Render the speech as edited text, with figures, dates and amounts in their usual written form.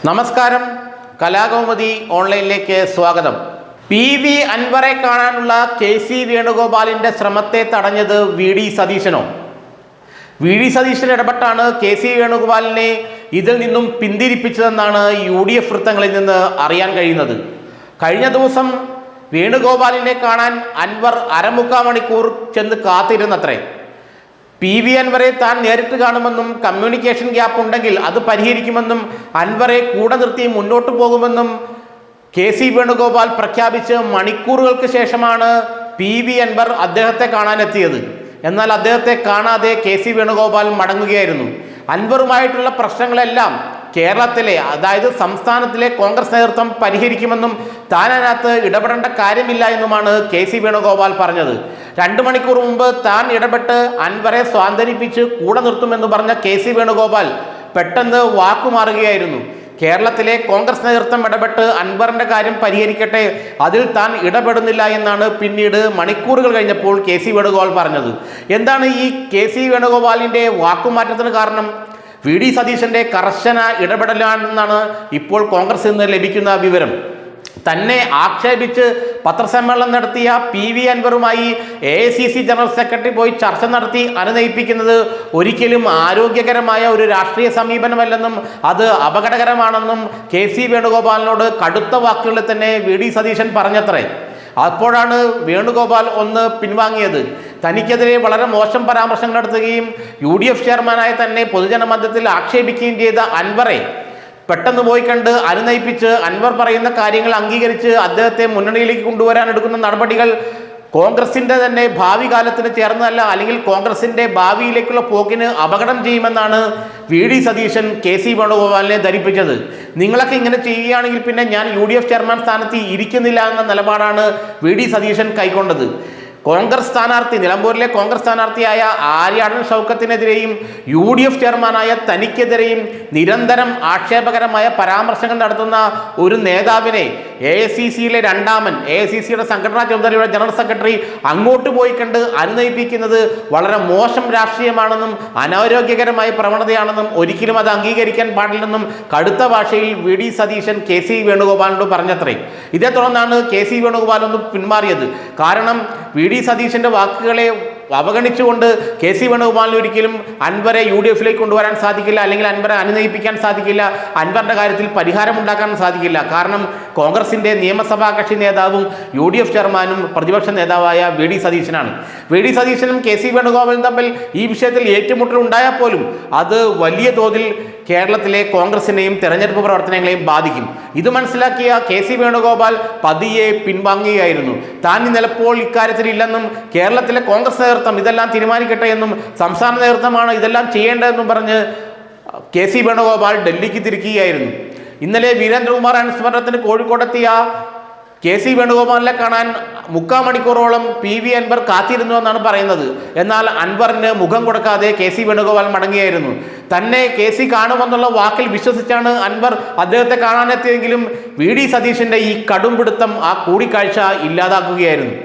നമസ്കാരം, കലാകൗമുദി ഓൺലൈനിലേക്ക് സ്വാഗതം. പി അൻവറെ കാണാനുള്ള കെ വേണുഗോപാലിൻ്റെ ശ്രമത്തെ തടഞ്ഞത് സതീശനോ? സതീശൻ ഇടപെട്ടാണ് വേണുഗോപാലിനെ ഇതിൽ നിന്നും പിന്തിരിപ്പിച്ചതെന്നാണ് UDF വൃത്തങ്ങളിൽ നിന്ന് അറിയാൻ കഴിയുന്നത്. കഴിഞ്ഞ ദിവസം വേണുഗോപാലിനെ കാണാൻ അൻവർ അരമുക്കാൽ മണിക്കൂർ ചെന്ന് കാത്തിരുന്നത്രേ. അൻവറെ താൻ നേരിട്ട് കാണുമെന്നും കമ്മ്യൂണിക്കേഷൻ ഗ്യാപ്പ് ഉണ്ടെങ്കിൽ അത് പരിഹരിക്കുമെന്നും അൻവറെ കൂടെ നിർത്തി മുന്നോട്ട് പോകുമെന്നും വേണുഗോപാൽ പ്രഖ്യാപിച്ച് മണിക്കൂറുകൾക്ക് ശേഷമാണ് അൻവർ അദ്ദേഹത്തെ കാണാനെത്തിയത്. എന്നാൽ അദ്ദേഹത്തെ കാണാതെ വേണുഗോപാൽ മടങ്ങുകയായിരുന്നു. അൻവറുമായിട്ടുള്ള പ്രശ്നങ്ങളെല്ലാം കേരളത്തിലെ, അതായത് സംസ്ഥാനത്തിലെ കോൺഗ്രസ് നേതൃത്വം പരിഹരിക്കുമെന്നും താൻ അതിനകത്ത് ഇടപെടേണ്ട കാര്യമില്ല എന്നുമാണ് വേണുഗോപാൽ പറഞ്ഞത്. 2 മണിക്കൂർ മുമ്പ് താൻ ഇടപെട്ട് അൻവറെ സ്വാന്തനിപ്പിച്ച് കൂടെ നിർത്തുമെന്ന് പറഞ്ഞ വേണുഗോപാൽ പെട്ടെന്ന് വാക്കുമാറുകയായിരുന്നു. കേരളത്തിലെ കോൺഗ്രസ് നേതൃത്വം ഇടപെട്ട് അൻവറിന്റെ കാര്യം പരിഹരിക്കട്ടെ, അതിൽ താൻ ഇടപെടുന്നില്ല എന്നാണ് പിന്നീട് മണിക്കൂറുകൾ കഴിഞ്ഞപ്പോൾ വേണുഗോപാൽ പറഞ്ഞത്. എന്താണ് ഈ വേണുഗോപാലിന്റെ വാക്കുമാറ്റത്തിന് കാരണം? സതീശന്റെ കർശന ഇടപെടലാണെന്നാണ് ഇപ്പോൾ കോൺഗ്രസിൽ നിന്ന് ലഭിക്കുന്ന വിവരം. തന്നെ ആക്ഷേപിച്ച് പത്രസമ്മേളനം നടത്തിയ അൻവറുമായി AICC ജനറൽ സെക്രട്ടറി പോയി ചർച്ച നടത്തി അനുനയിപ്പിക്കുന്നത് ഒരിക്കലും ആരോഗ്യകരമായ ഒരു രാഷ്ട്രീയ സമീപനമല്ലെന്നും അത് അപകടകരമാണെന്നും വേണുഗോപാലിനോട് കടുത്ത വാക്കുകളിൽ തന്നെ സതീശൻ പറഞ്ഞത്രേ. അപ്പോഴാണ് വേണുഗോപാൽ ഒന്ന് പിൻവാങ്ങിയത്. തനിക്കെതിരെ വളരെ മോശം പരാമർശങ്ങൾ നടത്തുകയും UDF ചെയർമാനായ തന്നെ പൊതുജന മധ്യത്തിൽ ആക്ഷേപിക്കുകയും ചെയ്ത അൻവറെ പെട്ടെന്ന് പോയി കണ്ട് അനുനയിപ്പിച്ച് അൻവർ പറയുന്ന കാര്യങ്ങൾ അംഗീകരിച്ച് അദ്ദേഹത്തെ മുന്നണിയിലേക്ക് കൊണ്ടുവരാൻ എടുക്കുന്ന നടപടികൾ കോൺഗ്രസിന്റെ തന്നെ ഭാവി കാലത്തിന് ചേർന്നതല്ല, അല്ലെങ്കിൽ കോൺഗ്രസിന്റെ ഭാവിയിലേക്കുള്ള പോക്കിന് അപകടം ചെയ്യുമെന്നാണ് സതീശൻ വേണുഗോപാലിനെ ധരിപ്പിച്ചത്. നിങ്ങളൊക്കെ ഇങ്ങനെ ചെയ്യുകയാണെങ്കിൽ പിന്നെ ഞാൻ UDF ചെയർമാൻ സ്ഥാനത്ത് ഇരിക്കുന്നില്ല എന്ന നിലപാടാണ് സതീശൻ കൈക്കൊണ്ടത്. കോൺഗ്രസ് സ്ഥാനാർത്ഥി, നിലമ്പൂരിലെ കോൺഗ്രസ് സ്ഥാനാർത്ഥിയായ ആര്യാടൻ ഷൗക്കത്തിനെതിരെയും UDF ചെയർമാനായ തനിക്കെതിരെയും നിരന്തരം ആക്ഷേപകരമായ പരാമർശങ്ങൾ നടത്തുന്ന ഒരു നേതാവിനെ AICCയിലെ രണ്ടാമൻ, AICCയുടെ സംഘടനാ ചുമതലയുടെ ജനറൽ സെക്രട്ടറി അങ്ങോട്ട് പോയി കണ്ട് അനുനയിപ്പിക്കുന്നത് വളരെ മോശം രാഷ്ട്രീയമാണെന്നും അനാരോഗ്യകരമായ പ്രവണതയാണെന്നും ഒരിക്കലും അത് അംഗീകരിക്കാൻ പാടില്ലെന്നും കടുത്ത ഭാഷയിൽ സതീശൻ വേണുഗോപാലിനോട് പറഞ്ഞത്രേ. ഇതേ തുടർന്നാണ് വേണുഗോപാൽ ഒന്ന് പിന്മാറിയത്. കാരണം സതീശന്റെ വാക്കുകളെ അവഗണിച്ചുകൊണ്ട് വേണുഗോപാലിന് ഒരിക്കലും അൻവറെ UDFിലേക്ക് കൊണ്ടുവരാൻ സാധിക്കില്ല, അല്ലെങ്കിൽ അൻവറെ അനുനയിപ്പിക്കാൻ സാധിക്കില്ല, അൻവറിന്റെ കാര്യത്തിൽ പരിഹാരമുണ്ടാക്കാൻ സാധിക്കില്ല. കാരണം കോൺഗ്രസിന്റെ നിയമസഭാ കക്ഷി നേതാവും UDF ചെയർമാനും പ്രതിപക്ഷ നേതാവായ സതീശനാണ്. സതീശനും വേണുഗോപാലും തമ്മിൽ ഈ വിഷയത്തിൽ ഏറ്റുമുട്ടൽ ഉണ്ടായാൽ പോലും അത് വലിയ തോതിൽ കേരളത്തിലെ കോൺഗ്രസിനെയും തെരഞ്ഞെടുപ്പ് പ്രവർത്തനങ്ങളെയും ബാധിക്കും. ഇത് മനസ്സിലാക്കിയ വേണുഗോപാൽ പതിയെ പിൻവാങ്ങുകയായിരുന്നു. താൻ നിലപ്പോൾ ഇക്കാര്യത്തിൽ ഇല്ലെന്നും കേരളത്തിലെ കോൺഗ്രസ് നേതൃത്വം ഇതെല്ലാം തീരുമാനിക്കട്ടെ എന്നും സംസ്ഥാന നേതൃത്വമാണ് ഇതെല്ലാം ചെയ്യേണ്ടതെന്നും പറഞ്ഞ് വേണുഗോപാൽ ഡൽഹിക്ക് തിരിക്കുകയായിരുന്നു. ഇന്നലെ വീരേന്ദ്രകുമാർ അനുസ്മരണത്തിന് കോഴിക്കോടെത്തിയ വേണുഗോപാലിനെ കാണാൻ 3/4 മണിക്കൂറോളം അൻവർ കാത്തിരുന്നു എന്നാണ് പറയുന്നത്. എന്നാൽ അൻവറിന് മുഖം കൊടുക്കാതെ വേണുഗോപാൽ മടങ്ങിയായിരുന്നു. തന്നെ കാണുമെന്നുള്ള വാക്കിൽ വിശ്വസിച്ചാണ് അൻവർ അദ്ദേഹത്തെ കാണാനെത്തിയെങ്കിലും സതീശന്റെ ഈ കടുംപിടുത്തം ആ കൂടിക്കാഴ്ച ഇല്ലാതാക്കുകയായിരുന്നു.